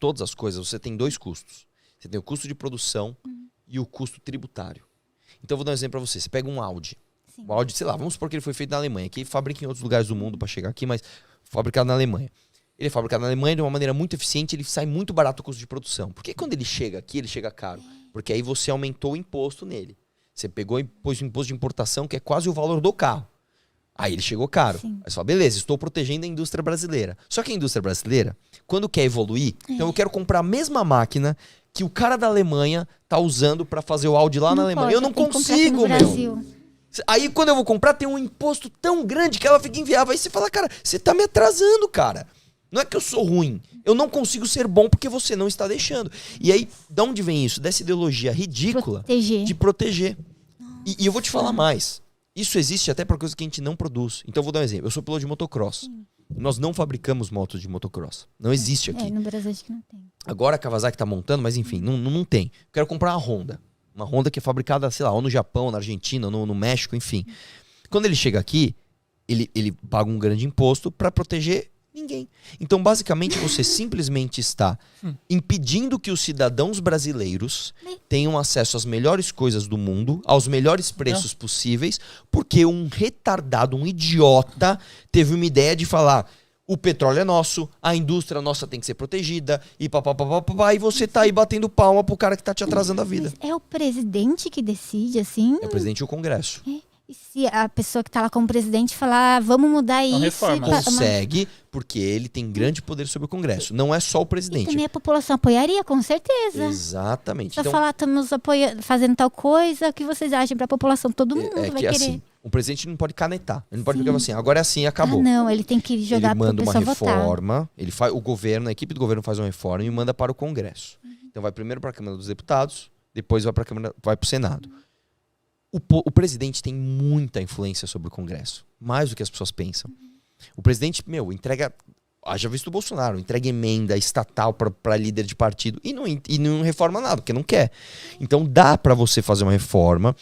todas as coisas, você tem 2 custos. Você tem o custo de produção e o custo tributário. Então, eu vou dar um exemplo para você. Você pega um Audi. Sim. O Audi, sei lá, vamos supor que ele foi feito na Alemanha, que fabrica em outros lugares do mundo para chegar aqui, mas fabricado na Alemanha. Ele é fabricado na Alemanha de uma maneira muito eficiente, ele sai muito barato o custo de produção. Por que quando ele chega aqui, ele chega caro? Porque aí você aumentou o imposto nele. Você pegou e pôs o imposto de importação, que é quase o valor do carro. Aí ele chegou caro. Sim. Aí você fala, beleza, estou protegendo a indústria brasileira. Só que a indústria brasileira, quando quer evoluir, então eu quero comprar a mesma máquina que o cara da Alemanha tá usando para fazer o Audi lá na Alemanha. Pode, Eu não tem que comprar aqui consigo, no meu. Brasil. Aí quando eu vou comprar, tem um imposto tão grande que ela fica inviável. Aí você fala, cara, você tá me atrasando, cara. Não é que eu sou ruim. Eu não consigo ser bom porque você não está deixando. E aí, de onde vem isso? Dessa ideologia ridícula de proteger. E eu vou te falar mais. Isso existe até para coisa que a gente não produz. Então eu vou dar um exemplo. Eu sou piloto de motocross. Nós não fabricamos motos de motocross. Não existe aqui. No Brasil acho que não tem. Agora a Kawasaki tá montando, mas enfim, não tem. Eu quero comprar uma Honda. Uma Honda que é fabricada, sei lá, ou no Japão, ou na Argentina, ou no México, enfim. Quando ele chega aqui, ele paga um grande imposto para proteger ninguém. Então, basicamente, você simplesmente está impedindo que os cidadãos brasileiros tenham acesso às melhores coisas do mundo, aos melhores preços possíveis, porque um retardado, um idiota, teve uma ideia de falar: o petróleo é nosso, a indústria nossa tem que ser protegida, e papapá, e você tá aí batendo palma pro cara que tá te atrasando a vida. Mas é o presidente que decide, assim? É o presidente e o Congresso. E se a pessoa que tá lá como presidente falar, vamos mudar isso? reforma. Consegue, porque ele tem grande poder sobre o Congresso. Não é só o E presidente. também a população apoiaria, com certeza. Exatamente. Só Então, falar, estamos fazendo tal coisa, o que vocês acham pra população? Todo mundo é vai que querer. assim, o presidente não pode canetar. Ele não pode pegar assim, agora é assim, acabou. Ah, não, ele tem que jogar Ele pra manda uma pessoa votar. reforma, ele faz, o governo, a equipe do governo faz uma reforma e manda para o Congresso. Então vai primeiro para a Câmara dos Deputados, depois vai para o Senado. O presidente tem muita influência sobre o Congresso, mais do que as pessoas pensam. O presidente, entrega, haja visto o Bolsonaro, entrega emenda estatal para líder de partido e não reforma nada, porque não quer. Então dá para você fazer uma reforma,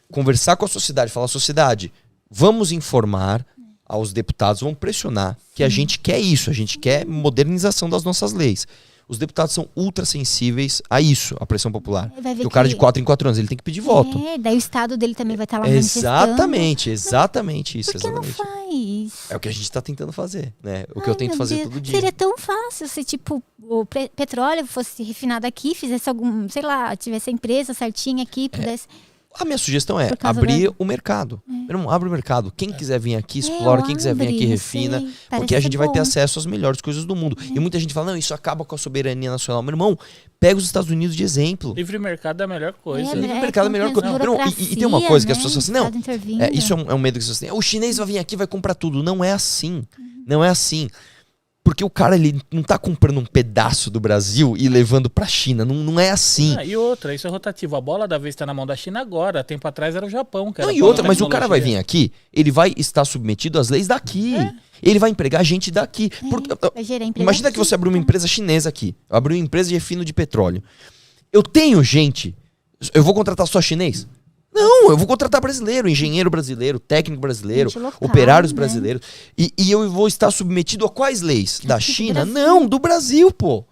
conversar com a sociedade, falar: sociedade, vamos informar aos deputados, vamos pressionar que a gente quer isso, a gente quer modernização das nossas leis. Os deputados são ultra sensíveis a isso, a pressão popular. Vai ver Porque o cara que- de 4 em 4 anos, ele tem que pedir voto. Daí o estado dele também vai estar lá manifestando. Exatamente isso. Por que não Exatamente. faz? É o que a gente tá tentando fazer, né? O que eu tento Meu fazer Deus, todo dia. Seria tão fácil se, tipo, o petróleo fosse refinado aqui, fizesse algum, sei lá, tivesse a empresa certinha aqui, pudesse... A minha sugestão é Por causa abrir o mercado. Meu irmão, abre o mercado. Quem quiser vir aqui, explora. Quem quiser vir aqui, refina. Porque a gente vai ter acesso às melhores coisas do mundo. E muita gente fala: não, isso acaba com a soberania nacional. Meu irmão, pega os Estados Unidos de exemplo. Livre mercado é a melhor coisa. Livre mercado é a melhor coisa. Meu irmão, e tem uma coisa que as pessoas falam assim: não, isso é um medo que as pessoas têm. O chinês vai vir aqui e vai comprar tudo. Não é assim. Não é assim. Porque o cara, ele não tá comprando um pedaço do Brasil e levando pra China. Não é assim. E outra, isso é rotativo. A bola da vez tá na mão da China agora. Tempo atrás era o Japão. Que era Não, e outra, mas o cara vai vir aqui, ele vai estar submetido às leis daqui. Ele vai empregar gente daqui. Porque, imagina que você abriu uma empresa chinesa aqui. Eu abri uma empresa de refino de petróleo. Eu tenho gente. Eu vou contratar só chinês? Não, eu vou contratar brasileiro, engenheiro brasileiro, técnico brasileiro, Local, operários né? brasileiros. E eu vou estar submetido a quais leis? Da Aqui do China? Brasil. Não, do Brasil, pô.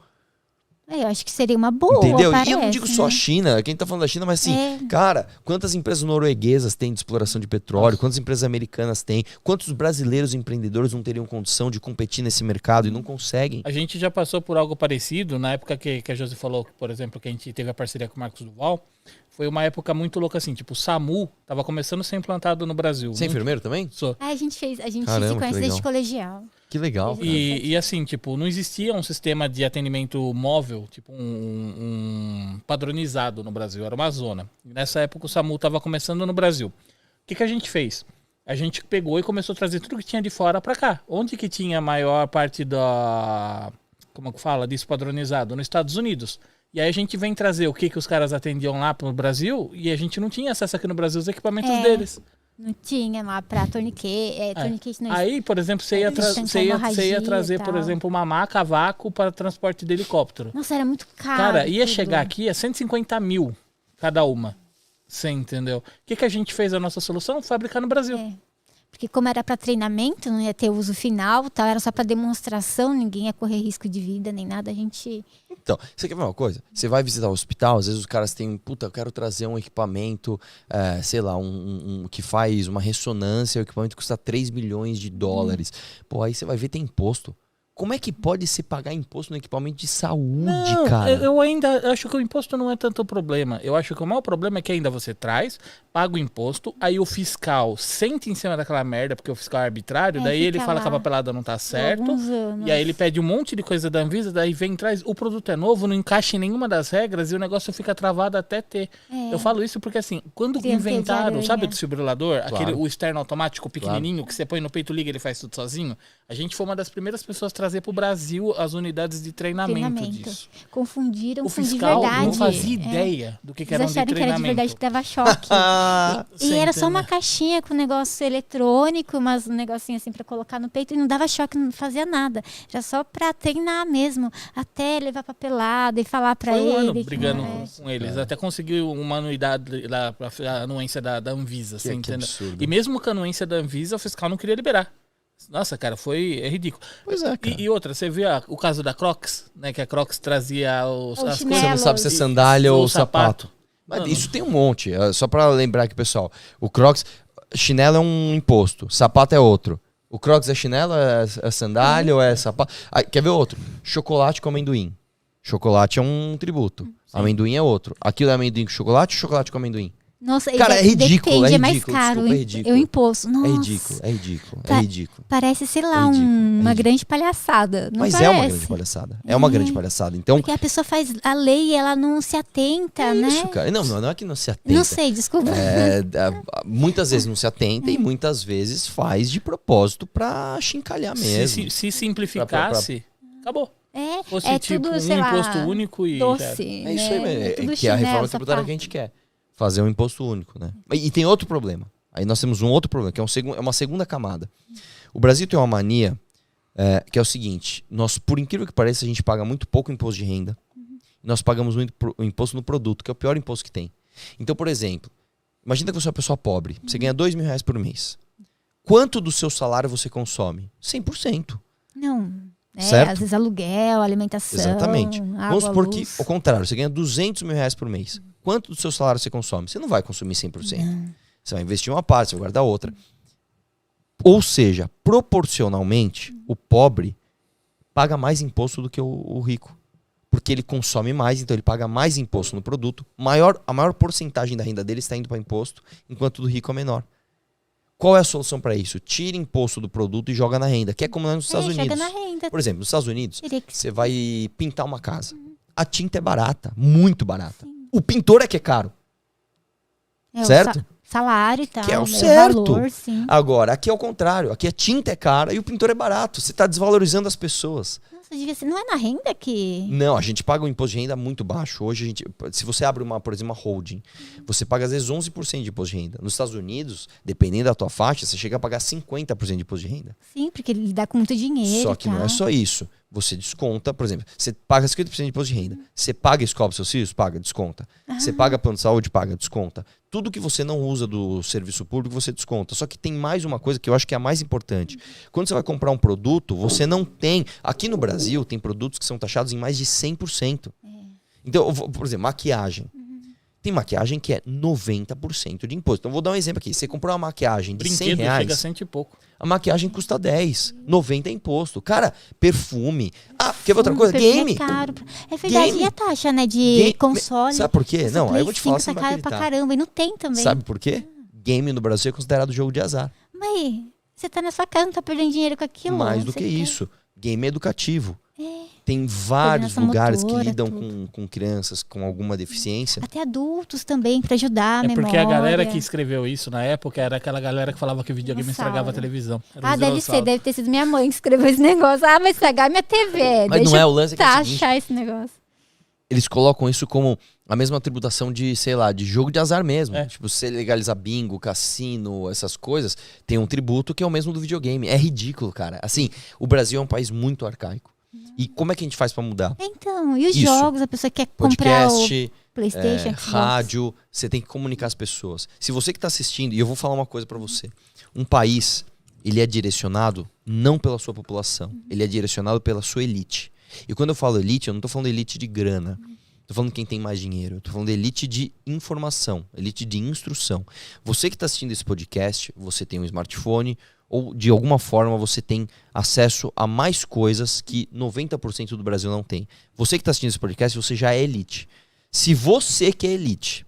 Eu acho que seria uma boa, Entendeu? parece, E eu não digo só a né? China, quem tá falando da China, mas assim, cara, quantas empresas norueguesas têm de exploração de petróleo, quantas empresas americanas têm, quantos brasileiros empreendedores não teriam condição de competir nesse mercado e não conseguem? A gente já passou por algo parecido, na época que a Josi falou, por exemplo, que a gente teve a parceria com o Marcos Duval, foi uma época muito louca assim, tipo, o SAMU tava começando a ser implantado no Brasil. Você é enfermeiro também? Sou. A gente se Caramba, conhece que desde legal. colegial. Que legal. cara. E assim, tipo, não existia um sistema de atendimento móvel, tipo um padronizado no Brasil, era uma zona. E nessa época o SAMU estava começando no Brasil. O que a gente fez? A gente pegou e começou a trazer tudo que tinha de fora para cá. Onde que tinha a maior parte da... Como que fala? Disso padronizado? Nos Estados Unidos. E aí a gente vem trazer o que os caras atendiam lá pro Brasil e a gente não tinha acesso aqui no Brasil aos equipamentos deles. Não tinha lá pra torniquete, torniquete não Aí, por exemplo, você ia trazer, por exemplo, uma maca a vácuo para transporte de helicóptero. Nossa, era muito caro. Cara, ia tudo. chegar aqui a 150 mil cada uma. Você entendeu? O que a gente fez? A nossa solução? Fabricar no Brasil. Porque como era para treinamento, não ia ter uso final, tal, era só para demonstração, ninguém ia correr risco de vida nem nada, a gente... Então, você quer ver uma coisa? Você vai visitar o hospital, às vezes os caras têm, puta, eu quero trazer um equipamento, sei lá, que faz uma ressonância, o equipamento custa 3 milhões de dólares. Pô, aí você vai ver, tem imposto. Como é que pode se pagar imposto no equipamento de saúde, Não, cara? eu ainda acho que o imposto não é tanto o problema. Eu acho que o maior problema é que ainda você traz, paga o imposto, aí o fiscal senta em cima daquela merda, porque o fiscal é arbitrário, daí ele fica fala lá que a papelada não tá certo, alguns anos. e aí ele pede um monte de coisa da Anvisa, daí vem e traz, o produto é novo, não encaixa em nenhuma das regras e o negócio fica travado até ter. Eu falo isso porque assim, quando Cria teia de inventaram, aranha. sabe o desfibrilador? Claro. O externo automático pequenininho, que você põe no peito, liga, ele faz tudo sozinho? A gente foi uma das primeiras pessoas a trazer pro Brasil as unidades de treinamento disso. Confundiram O com de fiscal verdade. não fazia ideia do que era um Eles de acharam que era de verdade, treinamento. que dava choque. E Você era só uma entende? caixinha com um negócio eletrônico, um negocinho assim pra colocar no peito, e não dava choque, não fazia nada. Era só pra treinar mesmo, até levar papelada e falar pra Foi um ele. ano que brigando não é. com eles. Até conseguiu uma anuidade lá, a anuência da Anvisa. Você Que entendeu? absurdo. E mesmo com a anuência da Anvisa, o fiscal não queria liberar. Nossa, cara, é ridículo. Pois é, cara. E outra, você viu o caso da Crocs, né? Que a Crocs trazia O as chinelo. Você não coisas. sabe se é E- sandália ou sapato. sapato. Mas Mano. isso tem um monte. Só pra lembrar aqui, pessoal. O Crocs, chinelo é um imposto, sapato é outro. O Crocs é chinelo, é sandália ou é sapato? Ah, quer ver outro? Chocolate com amendoim. Chocolate é um tributo. Amendoim é outro. Aquilo é amendoim com chocolate ou chocolate com amendoim? Nossa, Cara, é ridículo, depende, é é mais ridículo, caro. desculpa, é ridículo. É o imposto. Nossa, É ridículo, é ridículo, é Tá. ridículo. parece, sei lá, É ridículo, é uma ridículo. grande palhaçada. Não Mas parece? é uma grande palhaçada. É uma grande palhaçada. Então, Porque a pessoa faz a lei e ela não se atenta, né? isso, cara. Não é que não se atenta. Não sei, desculpa. Muitas vezes não se atenta e muitas vezes faz de propósito pra chincalhar mesmo. Se simplificasse, acabou. Fosse É tipo tudo, um sei lá, imposto único e. doce. É isso aí, né? é, tudo que é a reforma chinelo, tributária sapato. que a gente quer. Fazer um imposto único, né? E tem outro problema. Aí nós temos um outro problema, que é uma segunda camada. O Brasil tem uma mania que é o seguinte: nós, por incrível que pareça, a gente paga muito pouco imposto de renda. Nós pagamos muito imposto no produto, que é o pior imposto que tem. Então, por exemplo, imagina que você é uma pessoa pobre. Você ganha R$2.000 por mês. Quanto do seu salário você consome? 100%. Não. Certo? Às vezes aluguel, alimentação. Exatamente. Água, Vamos supor que, luz. ao contrário, você ganha R$200.000 por mês. Quanto do seu salário você consome? Você não vai consumir 100%. Você vai investir uma parte, você vai guardar outra. Ou seja, proporcionalmente, o pobre paga mais imposto do que o rico. Porque ele consome mais, então ele paga mais imposto no produto. A maior porcentagem da renda dele está indo para imposto, enquanto do rico é menor. Qual é a solução para isso? Tira imposto do produto e joga na renda, que é como nos Estados Chega Unidos. na renda. Por exemplo, nos Estados Unidos, Teria que- você vai pintar uma casa. A tinta é barata, muito barata. O pintor é que é caro. É, o certo? Salário e tal. Que é o né, certo. valor, sim. Agora, aqui é o contrário. Aqui a tinta é cara e o pintor é barato. Você está desvalorizando as pessoas. Nossa, devia ser. Não é na renda que. Não, a gente paga um imposto de renda muito baixo. Hoje, se você abre por exemplo, uma holding, você paga às vezes 11% de imposto de renda. Nos Estados Unidos, dependendo da tua faixa, você chega a pagar 50% de imposto de renda. Sim, porque ele dá com muito dinheiro. Só e que não tal. é só isso. Você desconta, por exemplo, você paga 50% de imposto de renda. Você paga escola para seus filhos? Paga, desconta. Você paga plano de saúde? Paga, desconta. Tudo que você não usa do serviço público, você desconta. Só que tem mais uma coisa que eu acho que é a mais importante. Quando você vai comprar um produto, você não tem... Aqui no Brasil, tem produtos que são taxados em mais de 100%. Então, por exemplo, maquiagem. Tem maquiagem que é 90% de imposto. Então, eu vou dar um exemplo aqui. Você comprou uma maquiagem de Brinquedo R$100, chega a 100 e pouco. a maquiagem custa 10, 90 é imposto. Cara, perfume. Ah, quer ver outra coisa? Perfume Game. É caro. É verdade. Game. E a taxa, né? De Game. console. Sabe por quê? Nossa, Não, aí Play eu vou te falar, 5 você não tá vai caro pra acreditar. caramba. E não tem também. Sabe por quê? Game no Brasil é considerado jogo de azar. Mas você tá na sua casa, não tá perdendo dinheiro com aquilo. Mais do Você que quer- isso. Game é educativo. Tem vários Coordenação lugares que motora, lidam tudo. com crianças com alguma deficiência. Até adultos também, pra ajudar a É memória. porque a galera que escreveu isso na época era aquela galera que falava que videogame Dinossauro. estragava a televisão. Era Ah, os deve dinossauros. ser, deve ter sido minha mãe que escreveu esse negócio. Ah, vai estragar minha TV. Mas Deixa não é eu o lance que é o seguinte, taxar esse negócio. eles colocam isso como a mesma tributação de, sei lá, de jogo de azar mesmo. É. Tipo, você legalizar bingo, cassino, essas coisas, tem um tributo que é o mesmo do videogame. É ridículo, cara. Assim, o Brasil é um país muito arcaico. E como é que a gente faz pra mudar? Então, e os Isso. jogos? A pessoa quer comprar o Podcast, PlayStation, Xbox. rádio, você tem que comunicar as pessoas. Se você que tá assistindo, e eu vou falar uma coisa pra você. Um país, ele é direcionado não pela sua população, ele é direcionado pela sua elite. E quando eu falo elite, eu não tô falando elite de grana. Tô falando quem tem mais dinheiro. Eu tô falando de elite de informação, elite de instrução. Você que está assistindo esse podcast, você tem um smartphone ou de alguma forma você tem acesso a mais coisas que 90% do Brasil não tem. Você que está assistindo esse podcast, você já é elite. Se você que é elite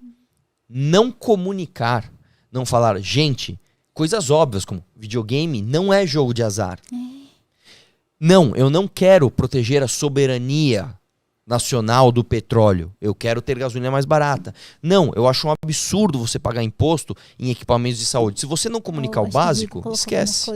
não comunicar, não falar, gente, coisas óbvias como videogame não é jogo de azar. Não, eu não quero proteger a soberania nacional do petróleo. Eu quero ter gasolina mais barata. Não, eu acho um absurdo você pagar imposto em equipamentos de saúde. Se você não comunicar o básico, esquece.